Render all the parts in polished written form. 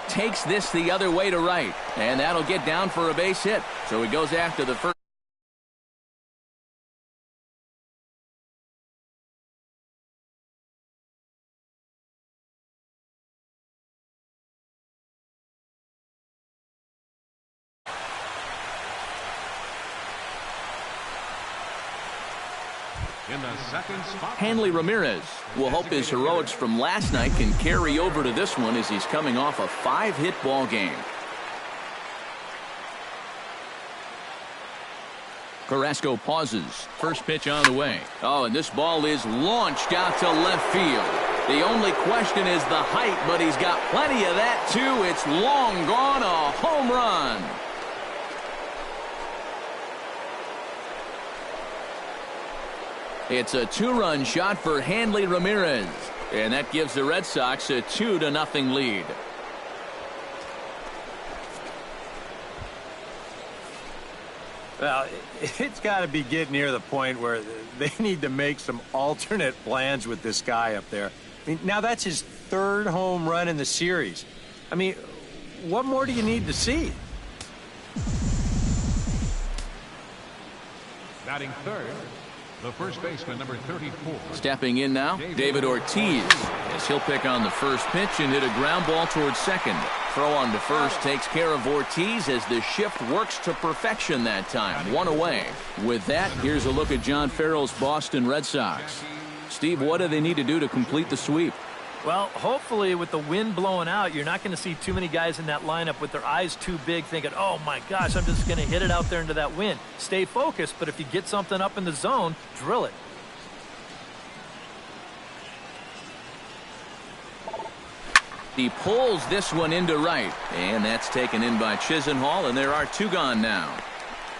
takes this the other way to right, and that'll get down for a base hit. So he goes after the first. In the second spot, Hanley Ramirez will hope his heroics from last night can carry over to this one as he's coming off a 5-hit ball game. Carrasco pauses. First pitch on the way. Oh, and this ball is launched out to left field. The only question is the height, but he's got plenty of that too. It's long gone, a home run. It's a 2-run shot for Hanley Ramirez, and that gives the Red Sox a 2-0 lead. Well, it's got to be getting near the point where they need to make some alternate plans with this guy up there. I mean, now that's his 3rd home run in the series. I mean, what more do you need to see? batting third, the first baseman, number 34. Stepping in now, David Ortiz, as he'll pick on the first pitch and hit a ground ball towards second. Throw on to first takes care of Ortiz as the shift works to perfection that time. 1 away. With that, here's a look at John Farrell's Boston Red Sox. Steve, what do they need to do to complete the sweep? Well, hopefully with the wind blowing out, you're not going to see too many guys in that lineup with their eyes too big thinking, oh my gosh, I'm just going to hit it out there into that wind. Stay focused, but if you get something up in the zone, drill it. He pulls this one into right, and that's taken in by Chisenhall, and there are 2 gone now.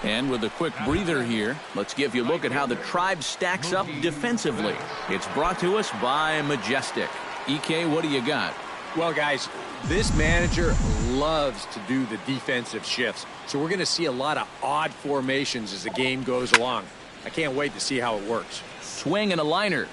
And with a quick breather here, let's give you a look at how the Tribe stacks up defensively. It's brought to us by Majestic. EK, what do you got? Well, guys, this manager loves to do the defensive shifts, so we're going to see a lot of odd formations as the game goes along. I can't wait to see how it works. Swing and a liner.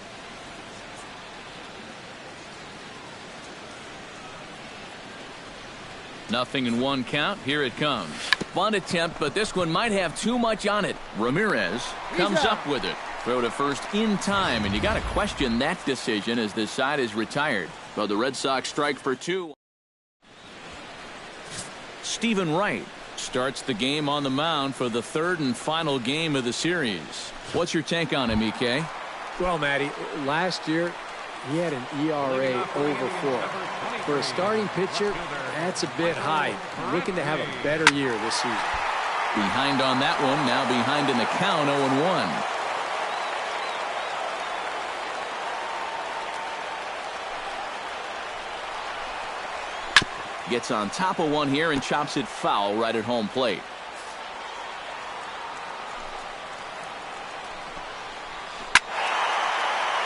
Nothing in 1 count. Here it comes. Bunt attempt, but this one might have too much on it. Ramirez comes up with it. Throw to first in time, and you got to question that decision as this side is retired. But the Red Sox strike for 2. Stephen Wright starts the game on the mound for the 3rd and final game of the series. What's your take on him, EK? Well, Matty, last year he had an ERA over 4. For a starting pitcher, that's a bit high. Looking to have a better year this season. Behind on that one, now behind in the count, 0-1. Gets on top of one here and chops it foul right at home plate.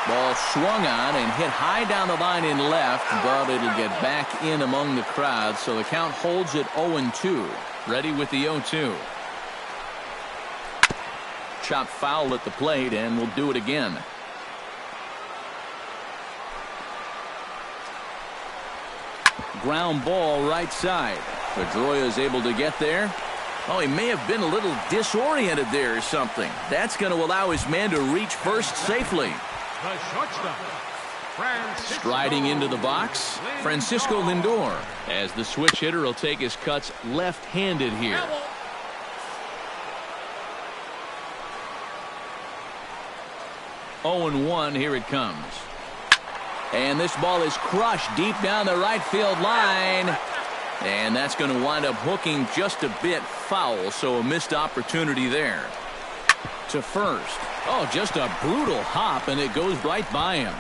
Ball swung on and hit high down the line in left, but it'll get back in among the crowd, so the count holds at 0-2. Ready with the 0-2. Chop foul at the plate, and we'll do it again. Ground ball right side. Pedroia is able to get there. Oh, he may have been a little disoriented there or something. That's going to allow his man to reach first safely. The shortstop, Striding into the box, Francisco Lindor, as the switch hitter will take his cuts left-handed here. Oh, 0-1, here it comes. And this ball is crushed deep down the right field line. And that's going to wind up hooking just a bit foul, so a missed opportunity there. To first. Oh, just a brutal hop, and it goes right by him.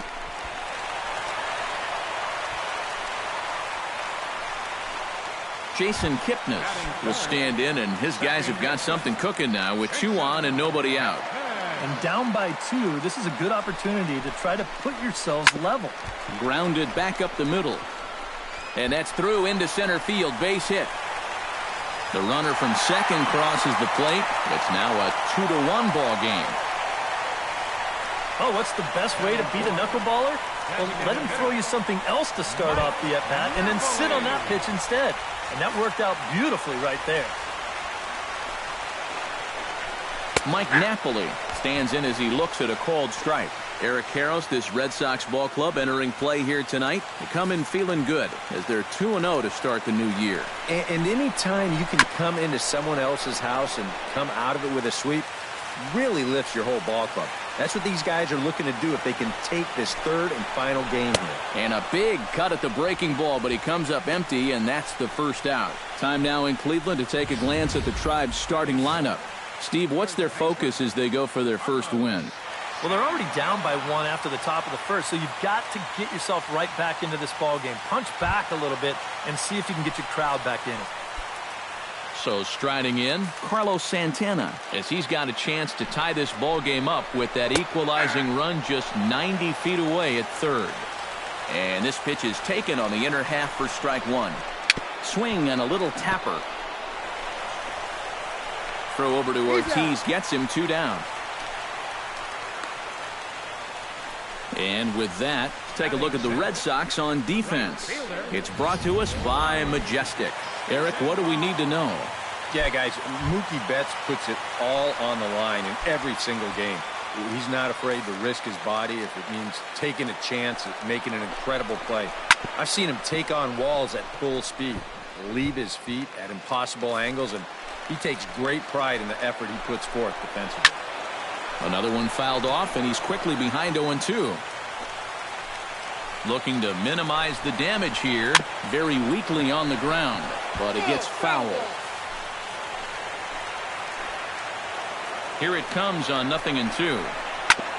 Jason Kipnis will stand in, and his guys have got something cooking now with 2 on and nobody out. And down by 2, this is a good opportunity to try to put yourselves level. Grounded back up the middle. And that's through into center field, base hit. The runner from second crosses the plate. It's now a 2-1 ball game. Oh, what's the best way to beat a knuckleballer? Well, let him throw you something else to start off the at-bat and then sit on that pitch instead. And that worked out beautifully right there. Mike Napoli stands in as he looks at a called strike. Eric Karros, this Red Sox ball club entering play here tonight. They come in feeling good as they're 2-0 to start the new year. And any time you can come into someone else's house and come out of it with a sweep really lifts your whole ball club. That's what these guys are looking to do if they can take this third and final game here. And a big cut at the breaking ball, but he comes up empty, and that's the first out. Time now in Cleveland to take a glance at the Tribe's starting lineup. Steve, what's their focus as they go for their first win? Well, they're already down by 1 after the top of the first, so you've got to get yourself right back into this ball game. Punch back a little bit and see if you can get your crowd back in it. So striding in, Carlos Santana, as he's got a chance to tie this ball game up with that equalizing run just 90 feet away at third. And this pitch is taken on the inner half for strike one. Swing and a little tapper. Throw over to Ortiz gets him 2 down. And with that, take a look at the Red Sox on defense. It's brought to us by Majestic. Eric, what do we need to know? Yeah, guys, Mookie Betts puts it all on the line in every single game. He's not afraid to risk his body if it means taking a chance at making an incredible play. I've seen him take on walls at full speed, leave his feet at impossible angles, and he takes great pride in the effort he puts forth defensively. Another one fouled off, and he's quickly behind 0-2. Looking to minimize the damage here. Very weakly on the ground, but it gets foul. Here it comes on 0-2.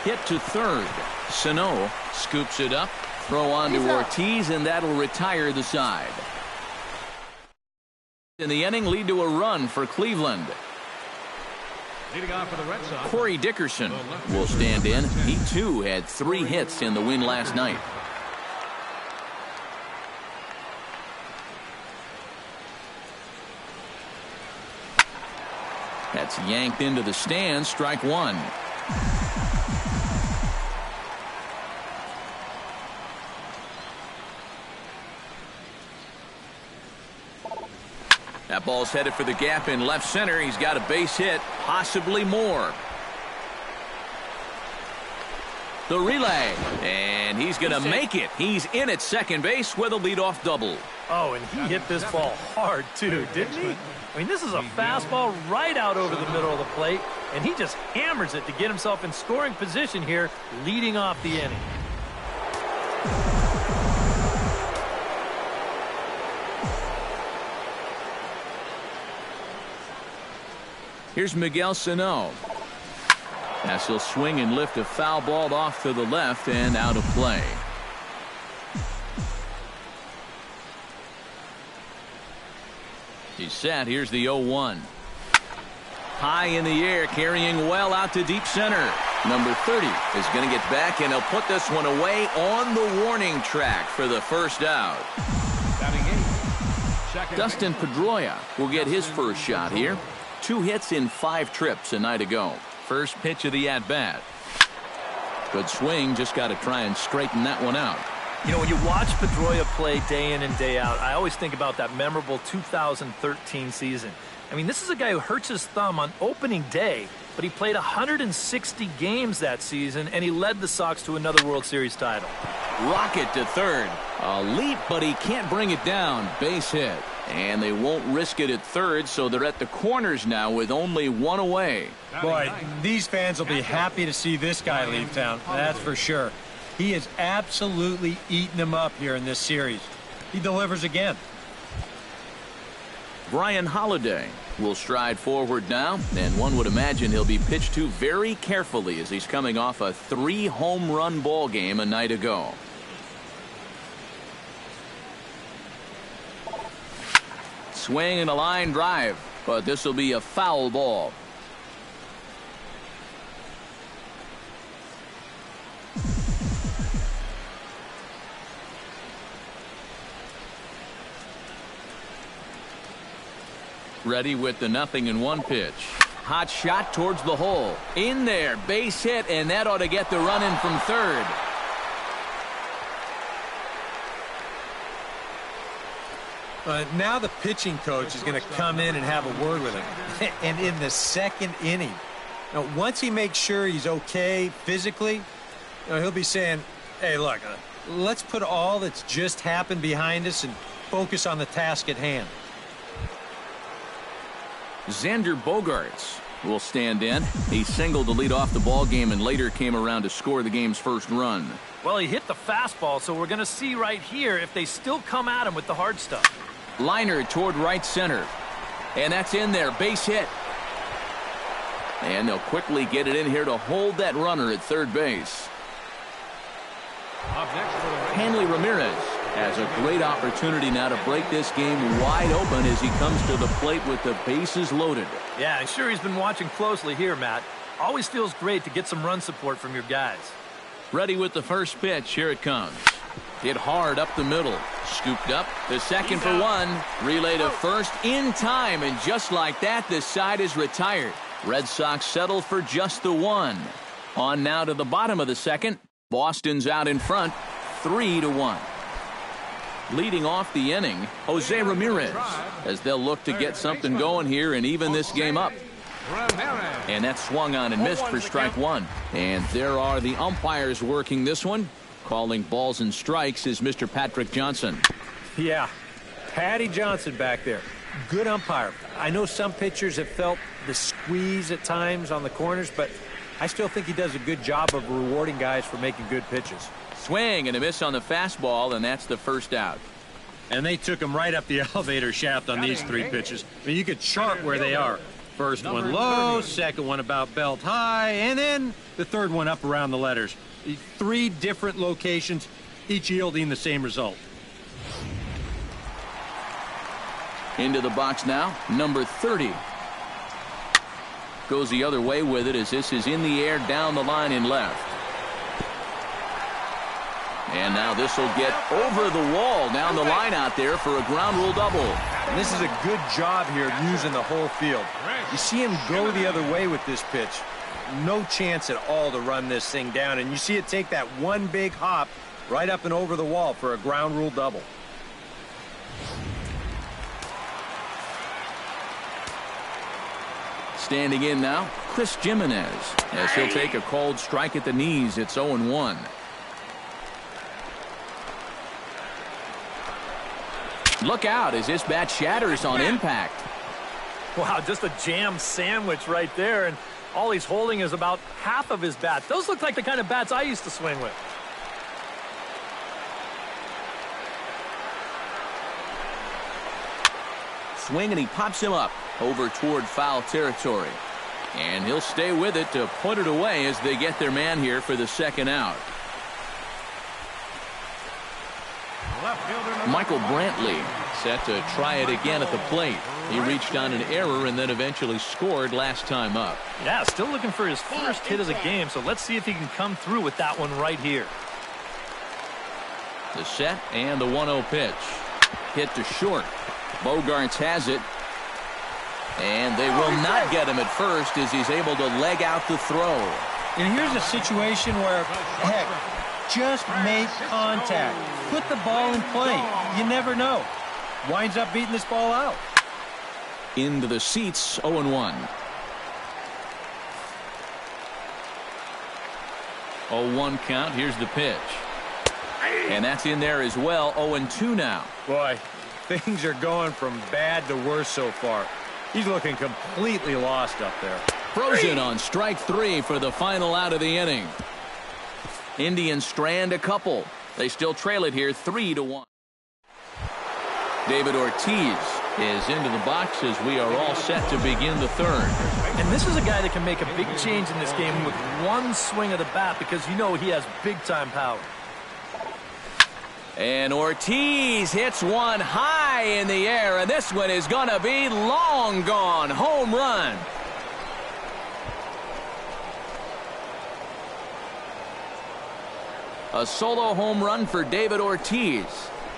Hit to third. Sano scoops it up. Throw on to Ortiz, and that'll retire the side. In the inning, lead to a run for Cleveland. Leading off for the Red Sox, Corey Dickerson will stand in. He, too, had 3 hits in the win last night. That's yanked into the stands. Strike one. That ball's headed for the gap in left center. He's got a base hit, possibly more. The relay, and he's going to make it. He's in at second base with a leadoff double. Oh, and he hit this ball hard, too, didn't he? I mean, this is a fastball right out over the middle of the plate, and he just hammers it to get himself in scoring position here, leading off the inning. Here's Miguel Sano. As he'll swing and lift a foul ball off to the left and out of play. He's set. Here's the 0-1. High in the air, carrying well out to deep center. Number 30 is going to get back, and he'll put this one away on the warning track for the first out. Dustin Pedroia will get his first shot here. 2 hits in 5 trips a night ago. First pitch of the at-bat. Good swing, just got to try and straighten that one out. You know, when you watch Pedroia play day in and day out, I always think about that memorable 2013 season. I mean, this is a guy who hurts his thumb on opening day, but he played 160 games that season, and he led the Sox to another World Series title. Rocket to third. A leap, but he can't bring it down. Base hit. And they won't risk it at third, so they're at the corners now with only 1 away. Boy, these fans will be happy to see this guy leave town. That's for sure. He is absolutely eating them up here in this series. He delivers again. Brian Holiday will stride forward now, and one would imagine he'll be pitched to very carefully as he's coming off a 3-home-run ball game a night ago. Swing and a line drive, but this will be a foul ball. Ready with the 0-1 pitch. Hot shot towards the hole. In there, base hit, and that ought to get the run in from third. Now the pitching coach is going to come in and have a word with him. And in the second inning, now, once he makes sure he's okay physically, he'll be saying, hey, look, let's put all that's just happened behind us and focus on the task at hand. Xander Bogaerts will stand in. He singled to lead off the ball game and later came around to score the game's first run. Well, he hit the fastball, so we're going to see right here if they still come at him with the hard stuff. Liner toward right center. And that's in there. Base hit. And they'll quickly get it in here to hold that runner at third base. Up next for the Rays. Hanley Ramirez has a great opportunity now to break this game wide open as he comes to the plate with the bases loaded. Yeah, I'm sure he's been watching closely here, Matt. Always feels great to get some run support from your guys. Ready with the first pitch. Here it comes. Hit hard up the middle. Scooped up. The second for one. Relay to first in time. And just like that, this side is retired. Red Sox settle for just the one. On now to the bottom of the second. Boston's out in front. 3-1. Leading off the inning, Jose Ramirez, as they'll look to get something going here and even this game up. And that swung on and missed for strike one. And there are the umpires working this one. Calling balls and strikes is Mr. Patrick Johnson. Yeah, Patty Johnson back there. Good umpire. I know some pitchers have felt the squeeze at times on the corners, but I still think he does a good job of rewarding guys for making good pitches. Swing and a miss on the fastball, and that's the first out. And they took him right up the elevator shaft on these three pitches. I mean, you could chart where they are. First one low, second one about belt high, and then the third one up around the letters. 3 different locations, each yielding the same result. Into the box now, number 30. Goes the other way with it as this is in the air down the line in left. And now this will get over the wall down the line out there for a ground rule double. And this is a good job here of using the whole field. You see him go the other way with this pitch. No chance at all to run this thing down. And you see it take that one big hop right up and over the wall for a ground rule double. Standing in now, Chris Jimenez, as he'll take a called strike at the knees. It's 0-1. Look out as this bat shatters on impact. Wow, just a jam sandwich right there, and all he's holding is about half of his bat. Those look like the kind of bats I used to swing with. Swing and he pops him up over toward foul territory. And he'll stay with it to put it away as they get their man here for the second out. Michael Brantley set to try it again at the plate. He reached on an error and then eventually scored last time up. Yeah, still looking for his first hit of the game, so let's see if he can come through with that one right here. The set and the 1-0 pitch. Hit to short. Bogaerts has it. And they will not get him at first as he's able to leg out the throw. And here's a situation where, heck, just make contact. Put the ball in play. You never know. Winds up beating this ball out. Into the seats, 0-1. 0-1 count. Here's the pitch. And that's in there as well. 0-2 now. Boy, things are going from bad to worse so far. He's looking completely lost up there. Frozen on strike 3 for the final out of the inning. Indians strand a couple. They still trail it here 3-1. David Ortiz is into the box as we are all set to begin the third. And this is a guy that can make a big change in this game with one swing of the bat because you know he has big-time power. And Ortiz hits one high in the air, and this one is going to be long gone. Home run. A solo home run for David Ortiz.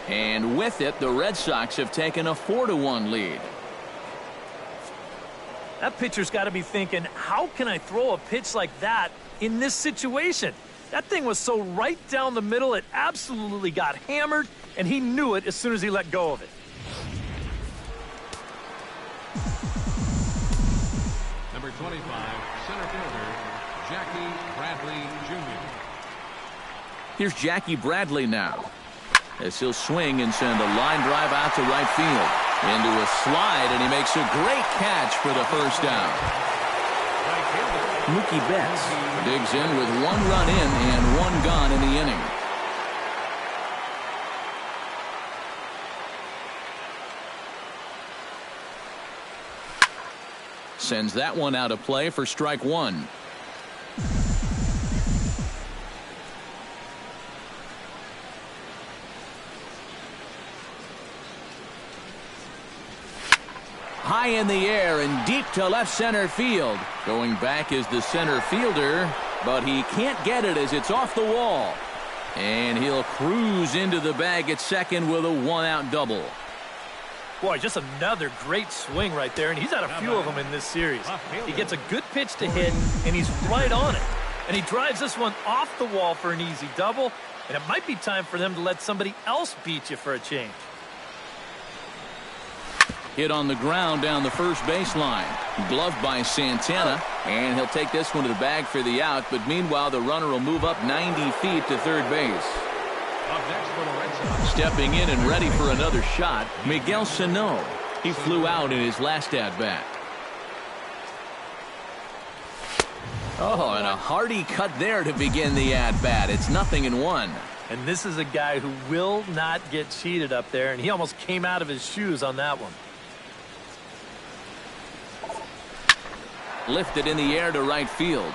And with it, the Red Sox have taken a 4-1 lead. That pitcher's got to be thinking, how can I throw a pitch like that in this situation? That thing was so right down the middle, it absolutely got hammered, and he knew it as soon as he let go of it. Number 25, center fielder, Jackie Bradley Jr. Here's Jackie Bradley now, as he'll swing and send a line drive out to right field. Into a slide, and he makes a great catch for the first down. Mookie Betts digs in with 1 run in and 1 gone in the inning. Sends that one out of play for strike 1. High in the air and deep to left center field. Going back is the center fielder, but he can't get it as it's off the wall. And he'll cruise into the bag at second with a 1-out double. Boy, just another great swing right there, and he's had a few of them in this series. He gets a good pitch to hit, and he's right on it. And he drives this one off the wall for an easy double, and it might be time for them to let somebody else beat you for a change. Hit on the ground down the first baseline. Gloved by Santana, and he'll take this one to the bag for the out, but meanwhile the runner will move up 90 feet to third base. Stepping in and ready for another shot, Miguel Sano. He flew out in his last at-bat. Oh, and a hearty cut there to begin the at-bat. It's 0-1. And this is a guy who will not get cheated up there, and he almost came out of his shoes on that one. Lifted in the air to right field.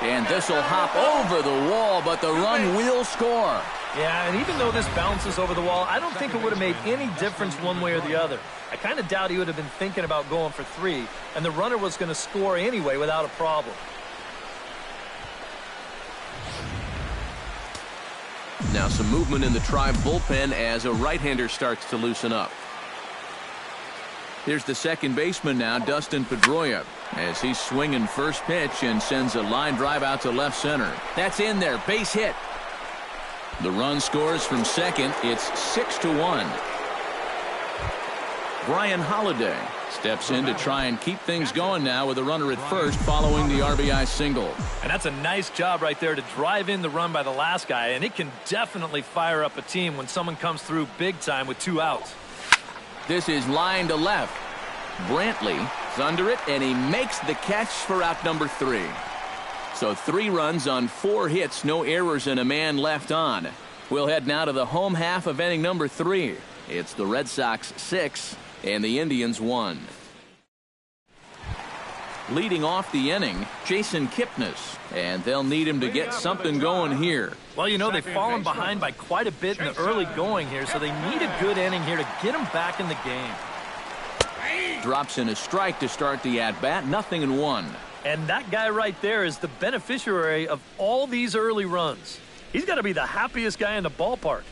And this will hop over the wall, but the run will score. Yeah, and even though this bounces over the wall, I don't think it would have made any difference one way or the other. I kind of doubt he would have been thinking about going for 3, and the runner was going to score anyway without a problem. Now some movement in the Tribe bullpen as a right-hander starts to loosen up. Here's the second baseman now, Dustin Pedroia, as he's swinging first pitch and sends a line drive out to left center. That's in there, base hit. The run scores from second. It's 6-1. Brian Holiday steps in to try and keep things going now with a runner at first following the RBI single. And that's a nice job right there to drive in the run by the last guy, and it can definitely fire up a team when someone comes through big time with 2 outs. This is line to left. Brantley is under it, and he makes the catch for out number 3. So 3 runs on 4 hits, no errors, and a man left on. We'll head now to the home half of inning number 3. It's the Red Sox 6 and the Indians 1. Leading off the inning, Jason Kipnis, and they'll need him to get something going here. Well, you know, they've fallen behind by quite a bit in the early going here, so they need a good inning here to get them back in the game. Drops in a strike to start the at-bat, 0-1. And that guy right there is the beneficiary of all these early runs. He's got to be the happiest guy in the ballpark.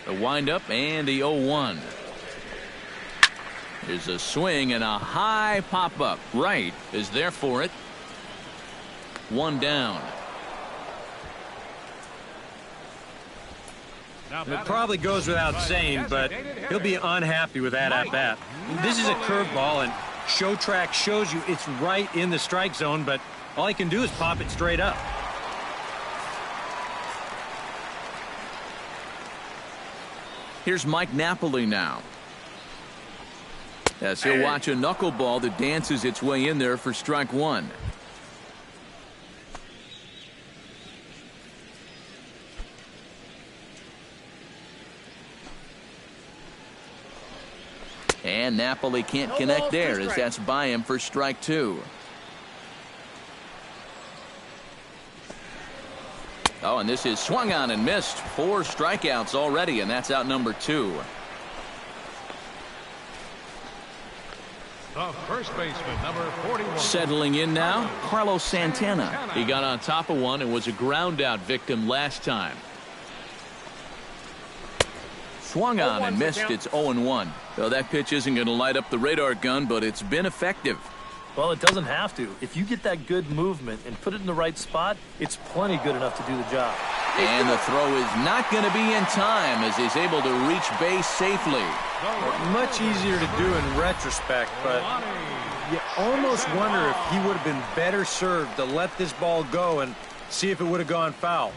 The windup and the 0-1. There's a swing and a high pop-up. Right is there for it. 1 down. It probably goes without saying, but he'll be unhappy with that at-bat. This is a curveball, and Show Track shows you it's right in the strike zone, but all he can do is pop it straight up. Here's Mike Napoli now, as he'll watch a knuckleball that dances its way in there for strike 1. And Napoli can't connect there, as that's by him for strike 2. Oh, and this is swung on and missed. 4 strikeouts already, and that's out number 2. The first baseman, number 41. Settling in now, Carlos Santana. He got on top of one and was a ground out victim last time. Swung on and missed. It's 0-1. Well, that pitch isn't going to light up the radar gun, but it's been effective. Well, it doesn't have to. If you get that good movement and put it in the right spot, it's plenty good enough to do the job. And the throw is not going to be in time as he's able to reach base safely. Much easier to do in retrospect, but you almost wonder if he would have been better served to let this ball go and see if it would have gone foul.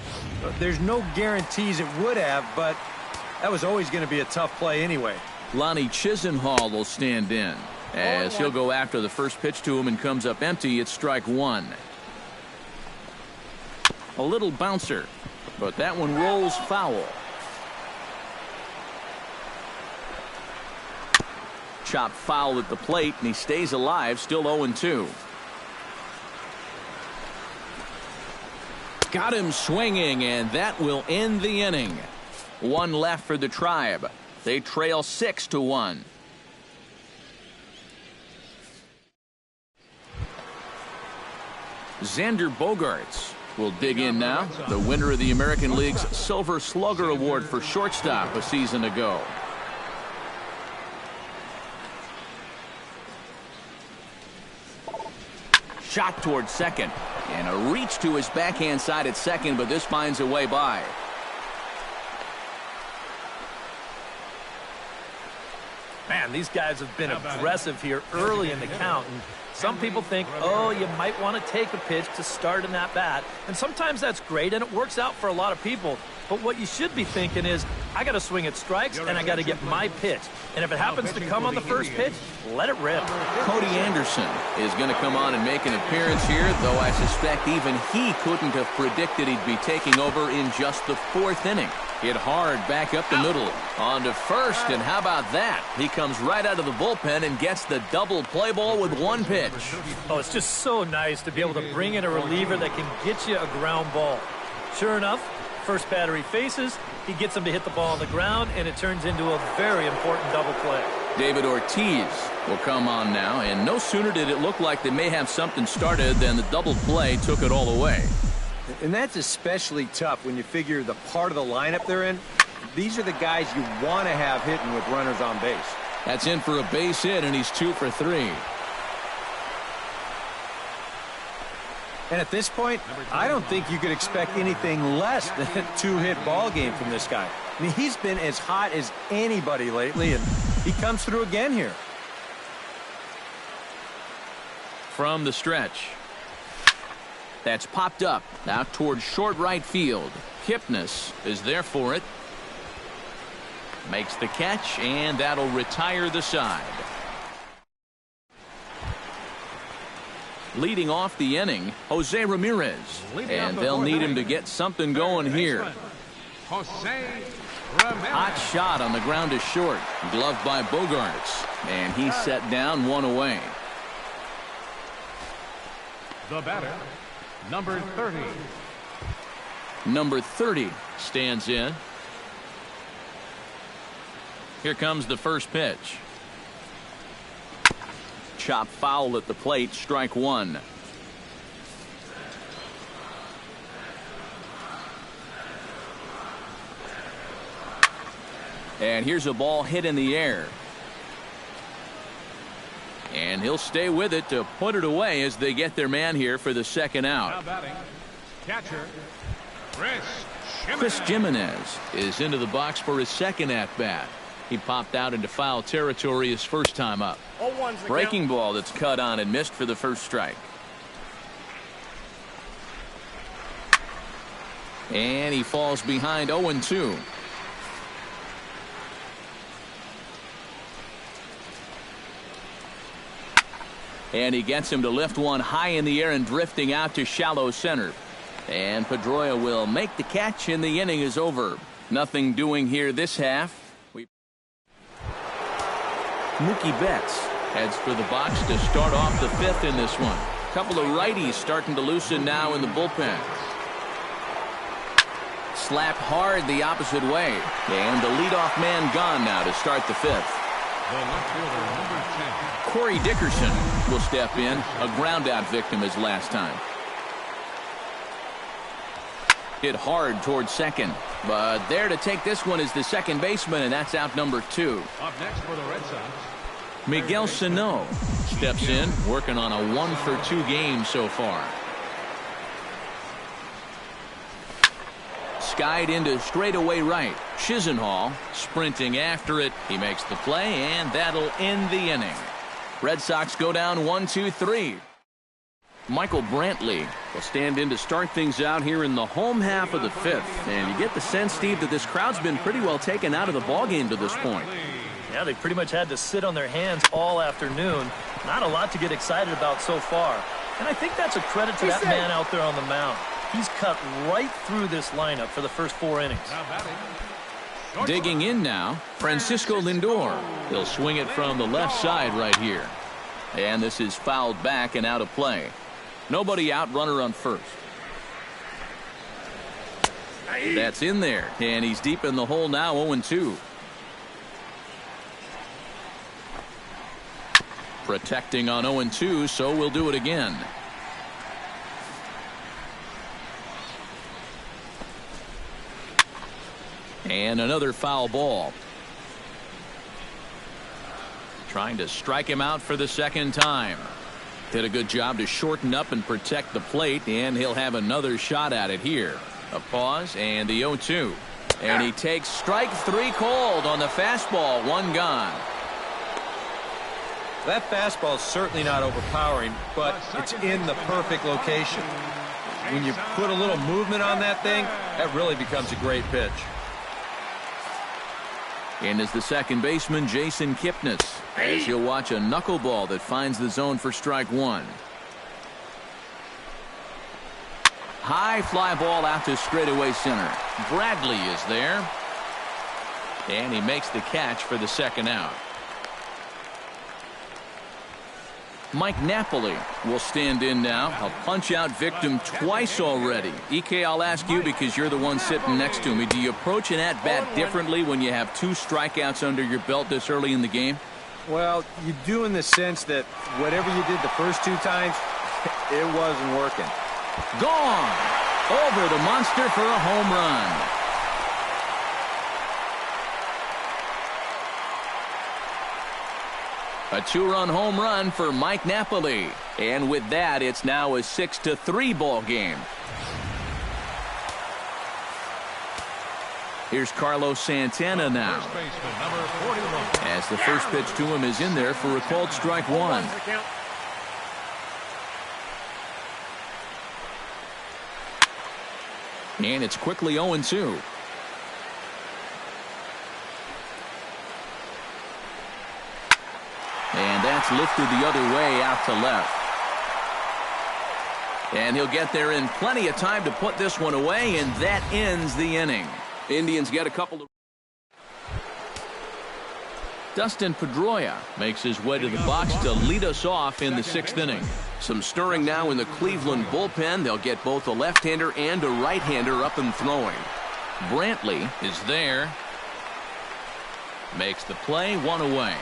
There's no guarantees it would have, but that was always going to be a tough play anyway. Lonnie Chisenhall will stand in as he'll go after the first pitch to him and comes up empty. It's strike one. A little bouncer, but that one rolls foul. Chop foul at the plate, and he stays alive, still 0-2. Got him swinging, and that will end the inning. One left for the Tribe. They trail 6-1. Xander Bogaerts will dig in now, the winner of the American League's Silver Slugger Award for shortstop a season ago. Shot toward second, and a reach to his backhand side at second, but this finds a way by. Man, these guys have been aggressive here early in the count. And some people think, oh, you might want to take a pitch to start in that bat. And sometimes that's great, and it works out for a lot of people. But what you should be thinking is, I got to swing at strikes, and I got to get my pitch. And if it happens to come on the first pitch, let it rip. Cody Anderson is going to come on and make an appearance here, though I suspect even he couldn't have predicted he'd be taking over in just the fourth inning. Hit hard back up the middle. On to first, and how about that? He comes right out of the bullpen and gets the double play ball with one pitch. Oh, it's just so nice to be able to bring in a reliever that can get you a ground ball. Sure enough, first batter he faces, he gets him to hit the ball on the ground, and it turns into a very important double play. David Ortiz will come on now, and no sooner did it look like they may have something started than the double play took it all away. And that's especially tough when you figure the part of the lineup they're in. These are the guys you want to have hitting with runners on base. That's in for a base hit, and he's 2 for 3. And at this point, I don't think you could expect anything less than a 2-hit ball game from this guy. I mean, he's been as hot as anybody lately, and he comes through again here. From the stretch. That's popped up out towards short right field. Kipnis is there for it. Makes the catch, and that'll retire the side. Leading off the inning, Jose Ramirez. And they'll need him to get something going here. Jose Ramirez. Hot shot on the ground is short. Gloved by Bogaerts. And he's set down, one away. The batter, number 30. Number 30 stands in. Here comes the first pitch. Chop foul at the plate, strike one. And here's a ball hit in the air. And he'll stay with it to put it away as they get their man here for the second Now out. batting, catcher, Chris Jimenez is into the box for his second at-bat. He popped out into foul territory his first time up. Breaking ball that's cut on and missed for the first strike. And he falls behind 0-2. And he gets him to lift one high in the air and drifting out to shallow center. And Pedroia will make the catch, and the inning is over. Nothing doing here this half. Mookie Betts heads for the box to start off the fifth in this one. Couple of righties starting to loosen now in the bullpen. Slapped hard the opposite way. And the leadoff man gone now to start the fifth. The left fielder, number 10. Corey Dickerson will step in. A ground out victim his last time. Hit hard towards second. But there to take this one is the second baseman, and that's out number 2. Up next for the Red Sox, Miguel Sano steps in, working on a 1-for-2 game so far. Skied into straightaway right. Chisenhall sprinting after it. He makes the play, and that'll end the inning. Red Sox go down 1-2-3. Michael Brantley will stand in to start things out here in the home half of the 5th. And you get the sense, Steve, that this crowd's been pretty well taken out of the ballgame to this point. Yeah, they pretty much had to sit on their hands all afternoon. Not a lot to get excited about so far. And I think that's a credit to that man out there on the mound. He's cut right through this lineup for the first 4 innings. Digging in now, Francisco Lindor. He'll swing it from the left side right here. And this is fouled back and out of play. Nobody out, runner on first. That's in there, and he's deep in the hole now, 0-2. Protecting on 0-2, so we'll do it again. And another foul ball. Trying to strike him out for the second time. Did a good job to shorten up and protect the plate, and he'll have another shot at it here. A pause and the 0-2. And he takes strike 3 cold on the fastball. 1 gone. That fastball is certainly not overpowering, but it's in the perfect location. When you put a little movement on that thing, that really becomes a great pitch. In is the second baseman, Jason Kipnis, as you'll watch a knuckleball that finds the zone for strike 1. High fly ball out to straightaway center. Bradley is there. And he makes the catch for the second out. Mike Napoli will stand in now. A punch-out victim twice already. EK, I'll ask you because you're the one sitting next to me. Do you approach an at-bat differently when you have 2 strikeouts under your belt this early in the game? Well, you do in the sense that whatever you did the first 2 times, it wasn't working. Gone! Over the monster for a home run. A 2-run home run for Mike Napoli. And with that, it's now a 6-3 ball game. Here's Carlos Santana now. first baseman, number 41. As the first pitch to him is in there for a called strike 1. And it's quickly 0-2. And that's lifted the other way out to left. And he'll get there in plenty of time to put this one away, and that ends the inning. Indians get a couple of... Dustin Pedroia makes his way to the box to lead us off in the 6th inning. Some stirring now in the Cleveland bullpen. They'll get both a left-hander and a right-hander up and throwing. Brantley is there. Makes the play, 1 away.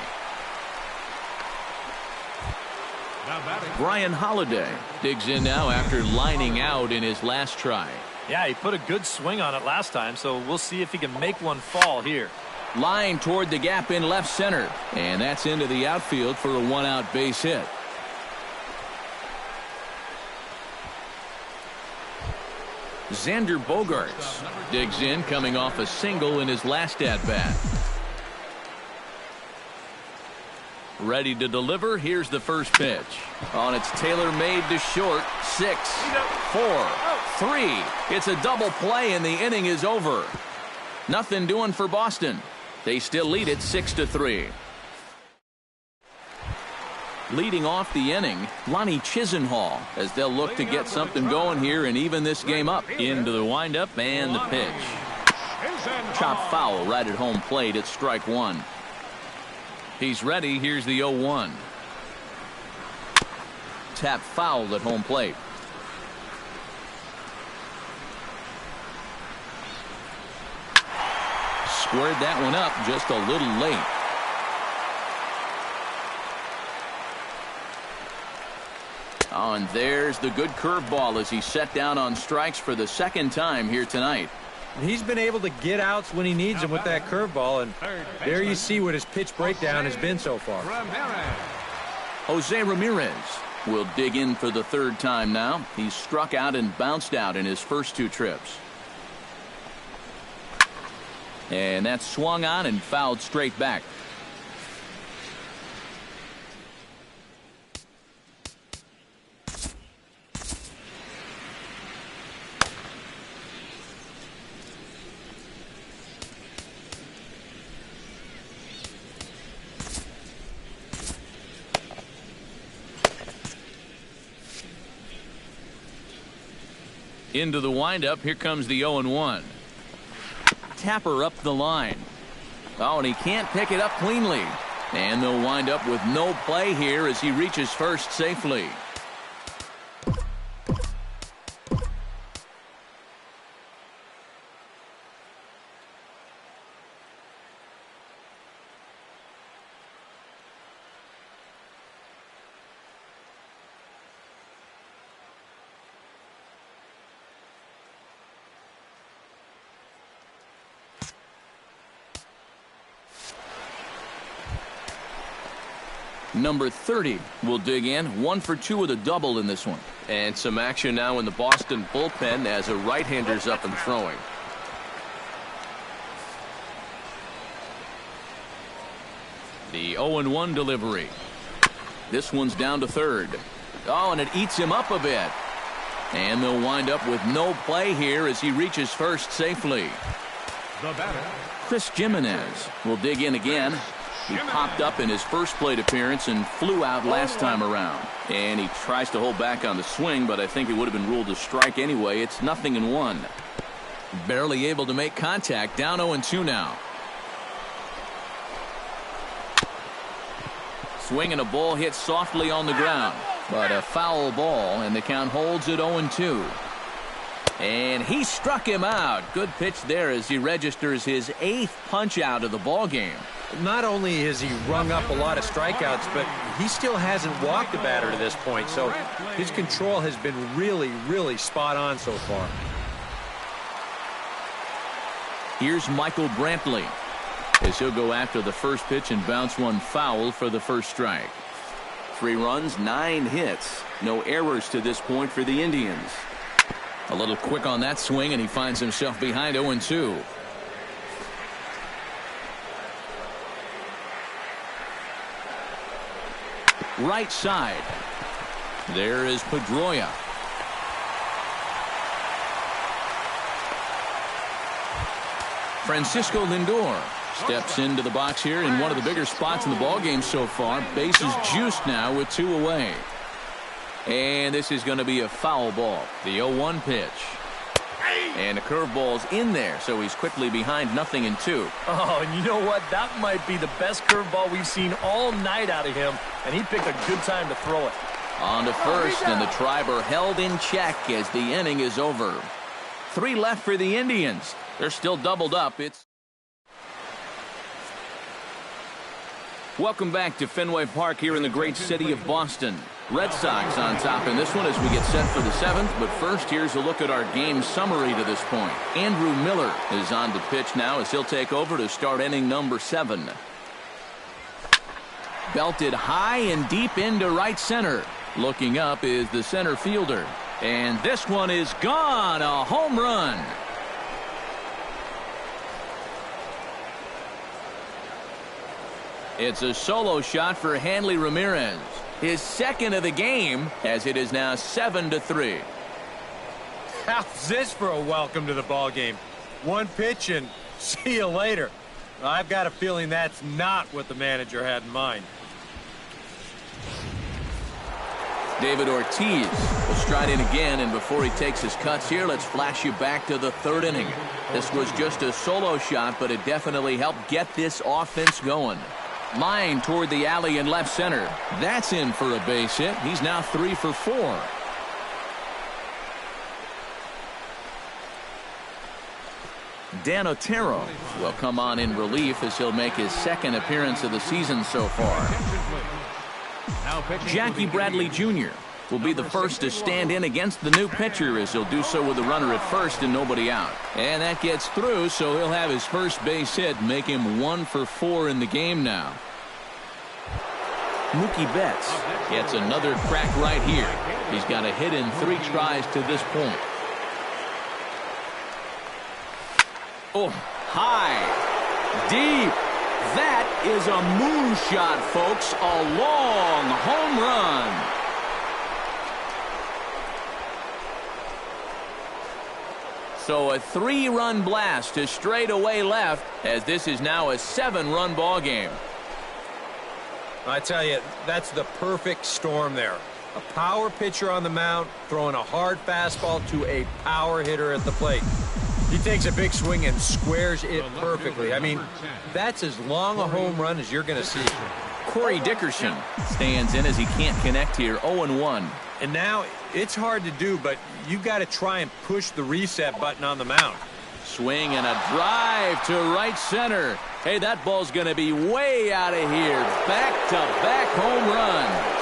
Brian Holiday digs in now after lining out in his last try. Yeah, he put a good swing on it last time, so we'll see if he can make one fall here. Line toward the gap in left center, and that's into the outfield for a 1-out base hit. Xander Bogaerts digs in, coming off a single in his last at-bat. Ready to deliver. Here's the first pitch. On its tailor-made to short. 6, 4, 3. It's a double play, and the inning is over. Nothing doing for Boston. They still lead it 6-3. Leading off the inning, Lonnie Chisenhall, as they'll look to get something going here and even this game up. Into the windup and the pitch. Chop foul right at home plate at strike 1. He's ready. Here's the 0-1. Tap foul at home plate. Squared that one up just a little late. Oh, and there's the good curveball as he set down on strikes for the second time here tonight. He's been able to get outs when he needs them with that curveball, and there you see what his pitch breakdown has been so far. Jose Ramirez will dig in for the third time now. He's struck out and bounced out in his first two trips. And that's swung on and fouled straight back. Into the windup. Here comes the 0-1. Tapper up the line. Oh, and he can't pick it up cleanly. And they'll wind up with no play here as he reaches first safely. Number 30 will dig in. 1 for 2 with a double in this one. And some action now in the Boston bullpen as a right-hander's up and throwing. The 0-1 delivery. This one's down to third. Oh, and it eats him up a bit. And they'll wind up with no play here as he reaches first safely. The batter, Chris Jimenez will dig in again. He popped up in his first plate appearance and flew out last time around. And he tries to hold back on the swing, but I think it would have been ruled a strike anyway. It's 0-1. Barely able to make contact. Down 0-2 now. Swinging a ball hit softly on the ground, but a foul ball, and the count holds at 0-2. And he struck him out. Good pitch there as he registers his 8th punch out of the ball game. Not only has he rung up a lot of strikeouts, but he still hasn't walked a batter to this point, so his control has been really, really spot on so far. Here's Michael Brantley as he'll go after the first pitch and bounce one foul for the first strike. 3 runs, 9 hits. No errors to this point for the Indians. A little quick on that swing, and he finds himself behind 0-2. Right side. There is Pedroia. Francisco Lindor steps into the box here in one of the bigger spots in the ballgame so far. Bases juiced now with 2 away. And this is going to be a foul ball. The 0-1 pitch. And the curveball's in there, so he's quickly behind 0-2. Oh, and you know what? That might be the best curveball we've seen all night out of him, and he picked a good time to throw it. On to first, and the Triber held in check as the inning is over. 3 left for the Indians. They're still doubled up. Welcome back to Fenway Park here in the great city of Boston. Red Sox on top in this one as we get set for the 7th. But first, here's a look at our game summary to this point. Andrew Miller is on the pitch now as he'll take over to start inning number 7. Belted high and deep into right center. Looking up is the center fielder. And this one is gone. A home run. It's a solo shot for Hanley Ramirez. His second of the game, as it is now 7-3. How's this for a welcome to the ball game? 1 pitch and see you later. I've got a feeling that's not what the manager had in mind. David Ortiz will stride in again, and before he takes his cuts here, let's flash you back to the 3rd inning. This was just a solo shot, but it definitely helped get this offense going. Line toward the alley in left center. That's in for a base hit. He's now 3 for 4. Dan Otero will come on in relief as he'll make his 2nd appearance of the season so far. Jackie Bradley Jr. will be the first to stand in against the new pitcher, as he'll do so with a runner at first and nobody out. And that gets through, so he'll have his first base hit, make him 1 for 4 in the game now. Mookie Betts gets another crack right here. He's got a hit in 3 tries to this point. Oh, high, deep. That is a moonshot, folks. A long home run. So a 3-run blast to straightaway left, as this is now a 7-run ball game. I tell you, that's the perfect storm there. A power pitcher on the mound throwing a hard fastball to a power hitter at the plate. He takes a big swing and squares it perfectly. I mean, that's as long a home run as you're going to see. Corey Dickerson stands in as he can't connect here, 0-1. And now it's hard to do, but you've got to try and push the reset button on the mound. Swing and a drive to right center. Hey, that ball's going to be way out of here. Back-to-back home runs.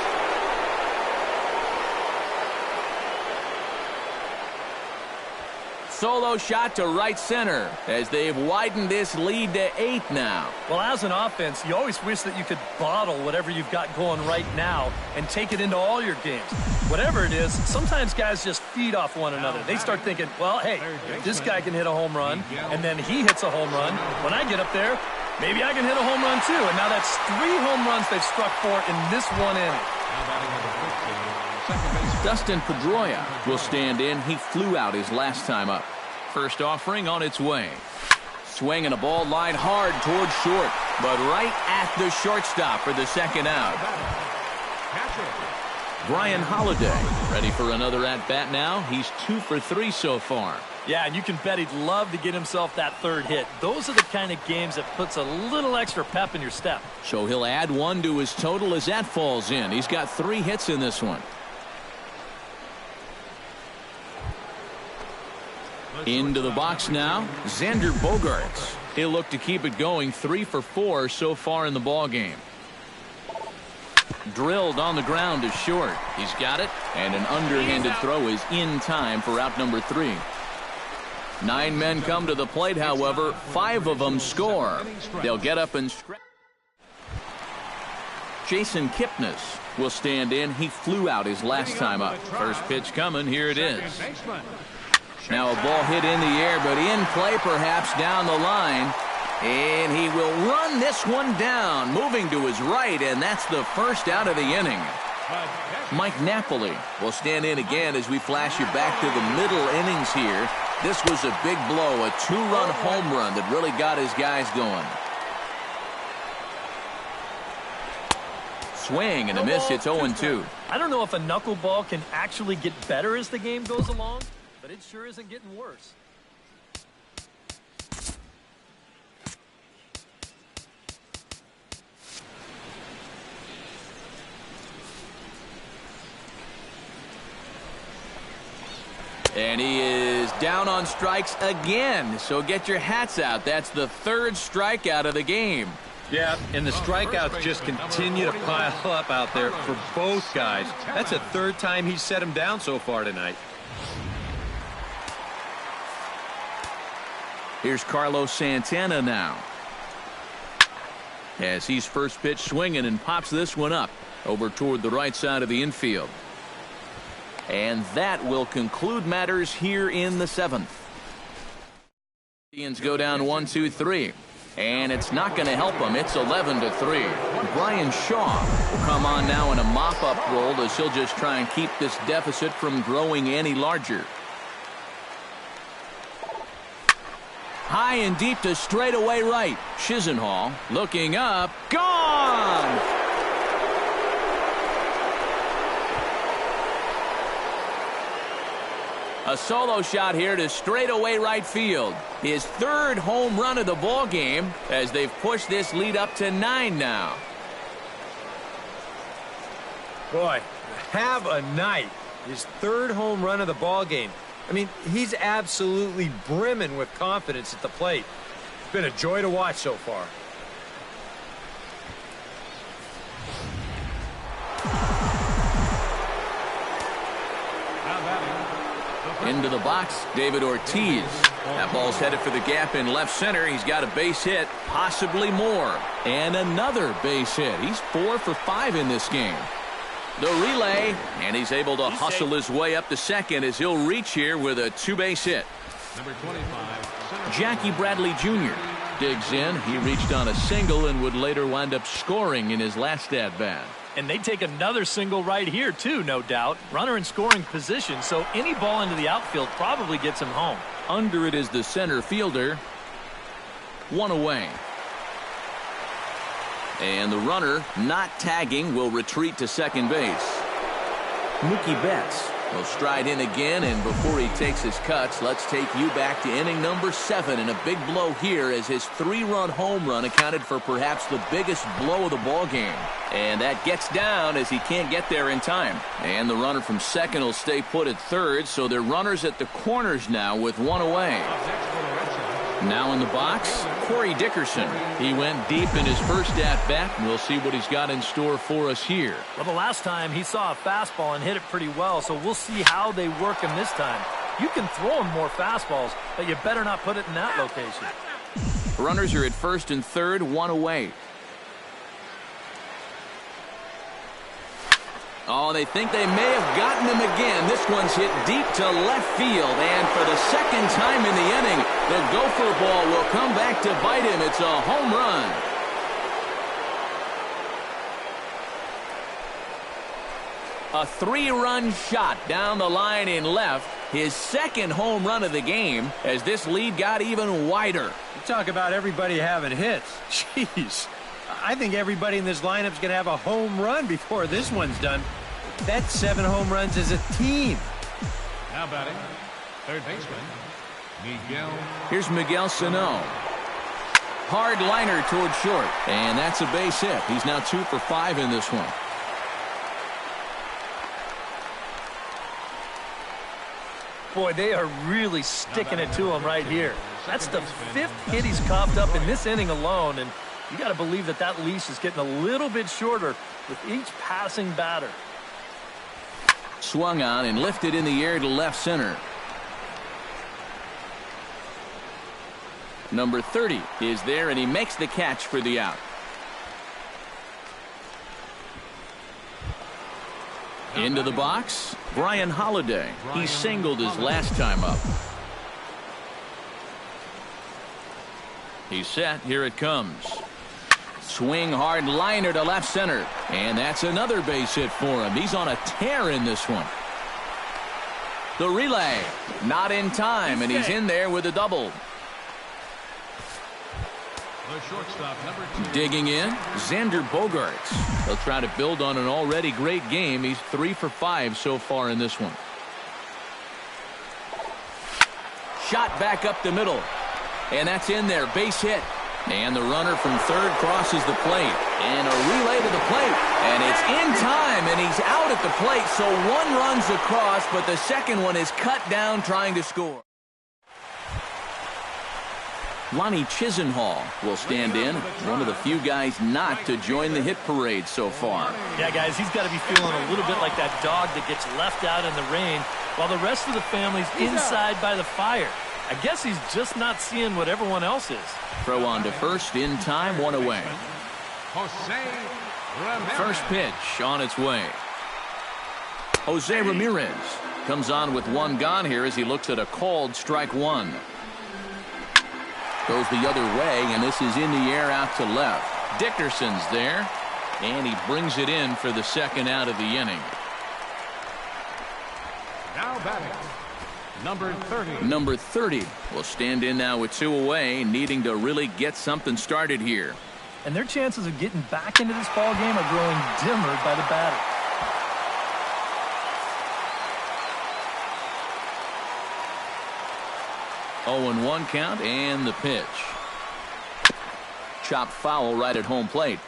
Solo shot to right center as they've widened this lead to 8 now. Well, as an offense, you always wish that you could bottle whatever you've got going right now and take it into all your games. Whatever it is, sometimes guys just feed off one another. They start thinking, well, hey, this guy can hit a home run, and then he hits a home run. When I get up there, maybe I can hit a home run too. And now that's 3 home runs they've struck for in this 1 inning. Dustin Pedroia will stand in. He flew out his last time up. First offering on its way. Swing and a ball line hard towards short, but right at the shortstop for the second out. Brian Holiday ready for another at-bat now. He's 2 for 3 so far. Yeah, and you can bet he'd love to get himself that 3rd hit. Those are the kind of games that puts a little extra pep in your step. So he'll add 1 to his total as that falls in. He's got 3 hits in this one. Into the box now, Xander Bogaerts. He'll look to keep it going, 3 for 4 so far in the ball game. Drilled on the ground to short. He's got it, and an underhanded throw is in time for out number 3. 9 men come to the plate, however, 5 of them score. They'll get up and stretch. Jason Kipnis will stand in. He flew out his last time up. First pitch coming, here it is. Now a ball hit in the air, but in play perhaps down the line. And he will run this one down, moving to his right, and that's the first out of the inning. Mike Napoli will stand in again as we flash you back to the middle innings here. This was a big blow, a 2-run home run that really got his guys going. Swing and a miss. It's 0-2. I don't know if a knuckleball can actually get better as the game goes along, but it sure isn't getting worse. And he is down on strikes again. So get your hats out. That's the 3rd strikeout of the game. Yeah, and the strikeouts just continue to pile up out there for both guys. That's the 3rd time he's set him down so far tonight. Here's Carlos Santana now. As he's first pitch swinging and pops this one up over toward the right side of the infield. And that will conclude matters here in the 7th. Indians go down 1-2-3. And it's not going to help them. It's 11-3. Brian Shaw will come on now in a mop-up role as he'll just try and keep this deficit from growing any larger. High and deep to straightaway right. Chisenhall looking up. Gone! A solo shot here to straightaway right field. His 3rd home run of the ball game as they've pushed this lead up to 9 now. Boy, have a night. His 3rd home run of the ball game. I mean, he's absolutely brimming with confidence at the plate. It's been a joy to watch so far. Into the box, David Ortiz. That ball's headed for the gap in left center. He's got a base hit, possibly more. And another base hit. He's 4 for 5 in this game. The relay, and he's able to hustle his way up to second as he'll reach here with a 2-base hit. Number 25, Jackie Bradley Jr. digs in. He reached on a single and would later wind up scoring in his last at-bat. And they take another single right here, too, no doubt. Runner in scoring position, so any ball into the outfield probably gets him home. Under it is the center fielder. 1 away. And the runner, not tagging, will retreat to second base. Mookie Betts will stride in again, and before he takes his cuts, let's take you back to inning number 7, and a big blow here as his 3-run home run accounted for perhaps the biggest blow of the ball game. And that gets down as he can't get there in time. And the runner from second will stay put at third, so they're runners at the corners now with 1 away. Now in the box, Corey Dickerson. He went deep in his first at-bat, and we'll see what he's got in store for us here. Well, the last time he saw a fastball and hit it pretty well, so we'll see how they work him this time. You can throw him more fastballs, but you better not put it in that location. Runners are at first and third, 1 away. Oh, they think they may have gotten him again. This one's hit deep to left field, and for the second time in the inning, the Gopher ball will come back to bite him. It's a home run. A 3-run shot down the line in left. His second home run of the game as this lead got even wider. You talk about everybody having hits. Jeez. I think everybody in this lineup's going to have a home run before this one's done. That's 7 home runs as a team. now batting, third baseman, Miguel. Here's Miguel Sano. Hard liner toward short, and that's a base hit. He's now 2 for 5 in this one. Boy, they are really sticking it to him right here. That's the 5th hit he's coughed up in this inning alone, and you got to believe that that leash is getting a little bit shorter with each passing batter. Swung on and lifted in the air to left center. Number 30 is there, and he makes the catch for the out. Into the box, Brian Holiday. He singled his last time up. He's set. Here it comes. Swing hard liner to left center. And that's another base hit for him. He's on a tear in this one. The relay. Not in time, and he's in there with a double. The shortstop, number 2. Digging in, Xander Bogaerts. He'll try to build on an already great game. He's 3 for 5 so far in this one. Shot back up the middle. And that's in there. Base hit. And the runner from third crosses the plate. And a relay to the plate. And it's in time, and he's out at the plate. So one runs across, but the second one is cut down trying to score. Lonnie Chisenhall will stand in, one of the few guys not to join the hit parade so far. Yeah, guys, he's got to be feeling a little bit like that dog that gets left out in the rain while the rest of the family's inside by the fire. I guess he's just not seeing what everyone else is. Throw on to first in time, 1 away. Jose Ramirez. First pitch on its way. Jose Ramirez comes on with 1 gone here as he looks at a called strike 1. Goes the other way, and this is in the air out to left. Dickerson's there, and he brings it in for the second out of the inning. Now batting, number 30. Number 30 will stand in now with 2 away, needing to really get something started here. And their chances of getting back into this ball game are growing dimmer by the batter. Oh, and 1 count, and the pitch. Chopped foul right at home plate.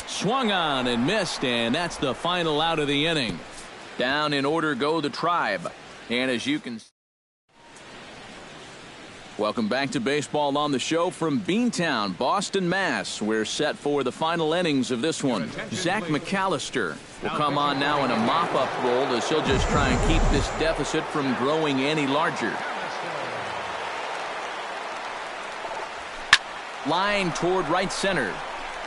Swung on and missed, and that's the final out of the inning. Down in order go the Tribe. And as you can see, Welcome back to Baseball on the Show from Beantown, Boston, Mass. We're set for the final innings of this one. Zach McAllister will come on now in a mop-up role as he'll just try and keep this deficit from growing any larger. Line toward right center.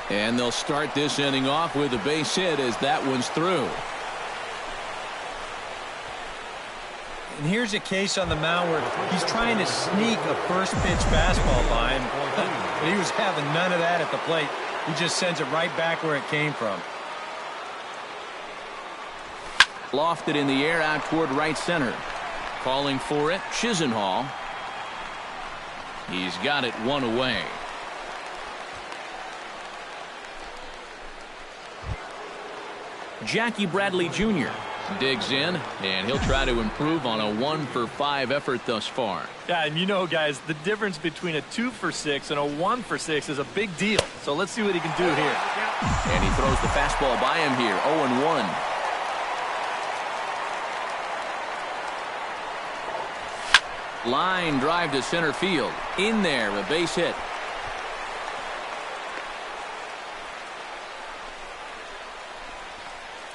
And they'll start this inning off with a base hit as that one's through. And here's a case on the mound where he's trying to sneak a first pitch fastball by him. But he was having none of that at the plate. He just sends it right back where it came from. Lofted in the air out toward right center. Calling for it, Chisenhall. He's got it one away. Jackie Bradley Jr. digs in, and he'll try to improve on a 1-for-5 effort thus far. Yeah, and you know, guys, the difference between a 2-for-6 and a 1-for-6 is a big deal. So let's see what he can do here. And he throws the fastball by him here, 0-1. Line drive to center field. In there, a base hit.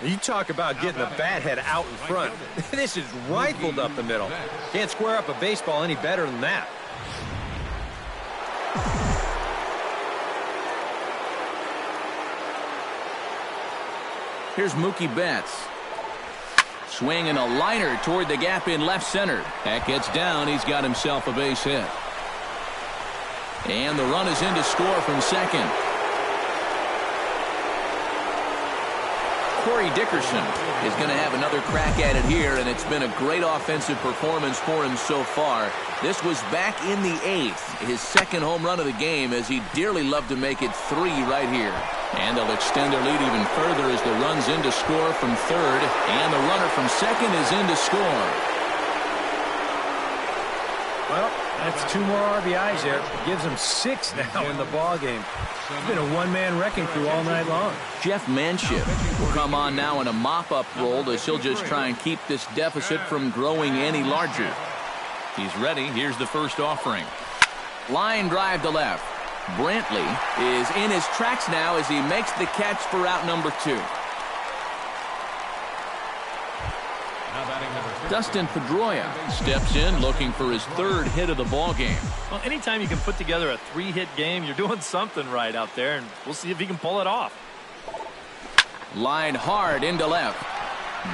You talk about getting the bat head out in front. This is rifled up the middle. Can't square up a baseball any better than that. Here's Mookie Betts. Swinging a liner toward the gap in left center. That gets down. He's got himself a base hit. And the run is in to score from second. Corey Dickerson is going to have another crack at it here, and it's been a great offensive performance for him so far. This was back in the 8th, his second home run of the game, as he dearly loved to make it 3 right here. And they'll extend their lead even further as the run's in to score from third, and the runner from second is in to score. Well, that's 2 more RBIs there. It gives them 6 now in the ballgame. It's been a one-man wrecking crew all night long. Jeff Manship will come on now in a mop-up role as he'll just try and keep this deficit from growing any larger. He's ready. Here's the first offering. Line drive to left. Brantley is in his tracks now as he makes the catch for out number 2. Dustin Pedroia steps in looking for his 3rd hit of the ball game. Well, anytime you can put together a 3-hit game, you're doing something right out there, and we'll see if he can pull it off. Line hard into left.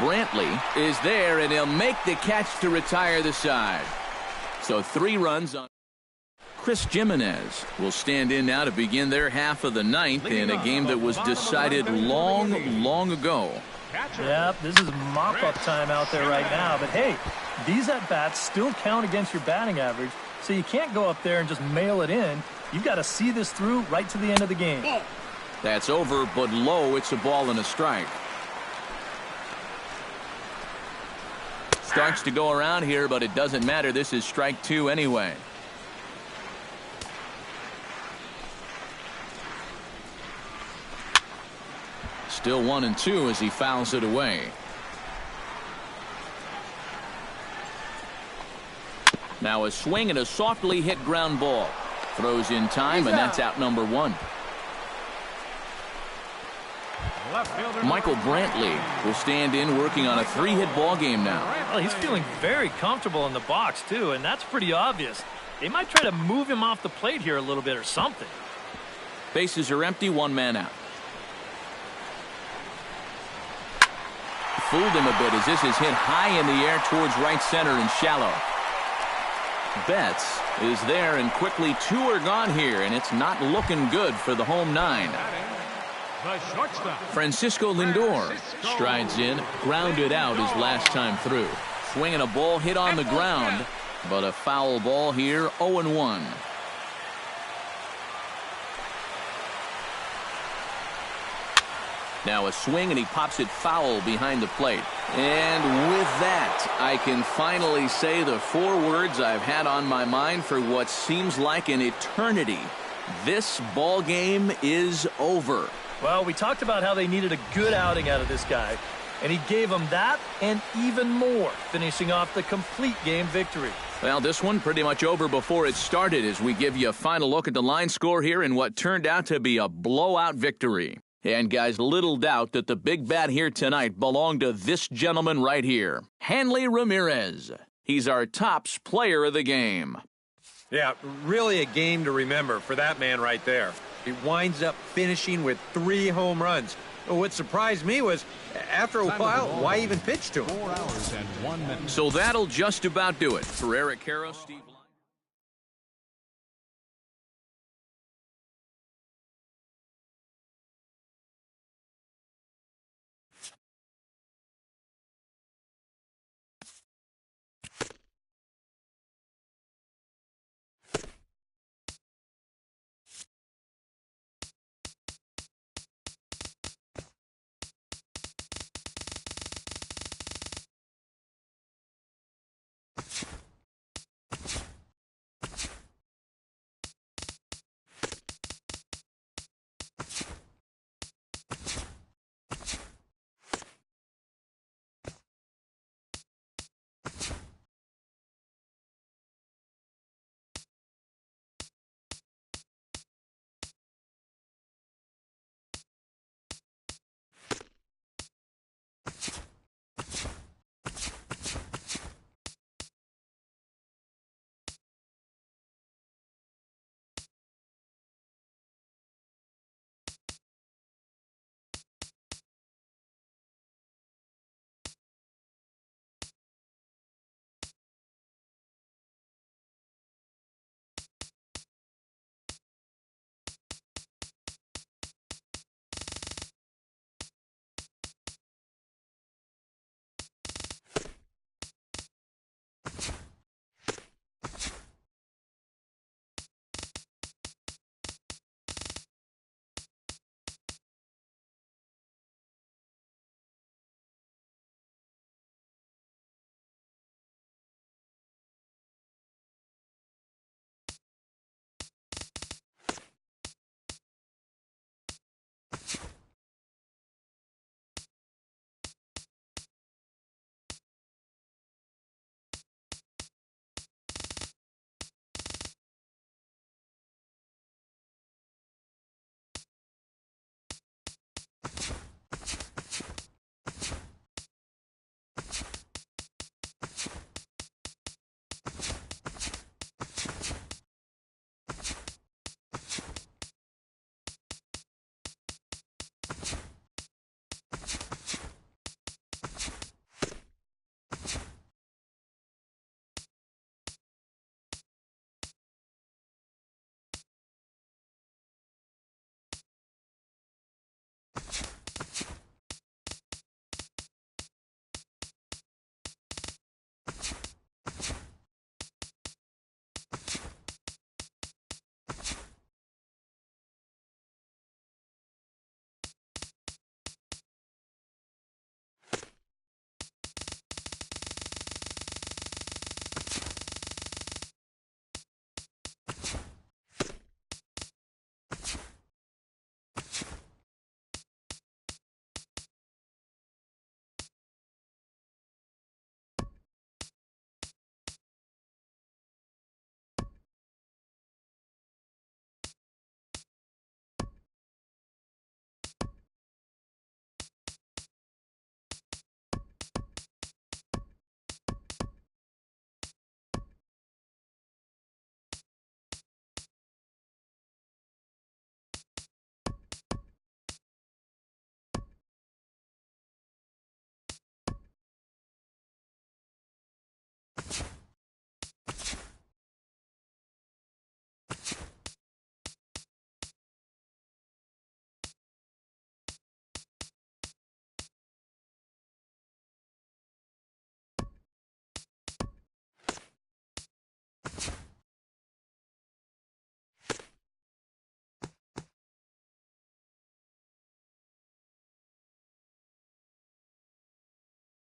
Brantley is there, and he'll make the catch to retire the side. So 3 runs on. Chris Jimenez will stand in now to begin their half of the 9th in a game that was decided long ago. Yep, this is mop-up time out there right now. But, hey, these at-bats still count against your batting average, so you can't go up there and just mail it in. You've got to see this through right to the end of the game. That's over, but low. It's a ball and a strike. Starts to go around here, but it doesn't matter. This is strike 2 anyway. Still 1-2 as he fouls it away. Now a swing and a softly hit ground ball. Throws in time, and that's out number 1. Michael Brantley will stand in working on a 3-hit ball game now. Well, he's feeling very comfortable in the box, too, and that's pretty obvious. They might try to move him off the plate here a little bit or something. Bases are empty, 1 man out. Fooled him a bit as this is hit high in the air towards right center and shallow. Betts is there, and quickly 2 are gone here, and it's not looking good for the home 9. Francisco Lindor strides in, grounded out his last time through. Swinging a ball hit on the ground, but a foul ball here, 0-1. Now a swing, and he pops it foul behind the plate. And with that, I can finally say the 4 words I've had on my mind for what seems like an eternity. This ball game is over. Well, we talked about how they needed a good outing out of this guy, and he gave them that and even more, finishing off the complete game victory. Well, this one pretty much over before it started as we give you a final look at the line score here in what turned out to be a blowout victory. And guys, little doubt that the big bat here tonight belonged to this gentleman right here, Hanley Ramirez. He's our tops player of the game. Yeah, really a game to remember for that man right there. He winds up finishing with 3 home runs. What surprised me was, after a while, why even pitch to him? 4 hours and 1 minute. So that'll just about do it for Eric Karros, Steve.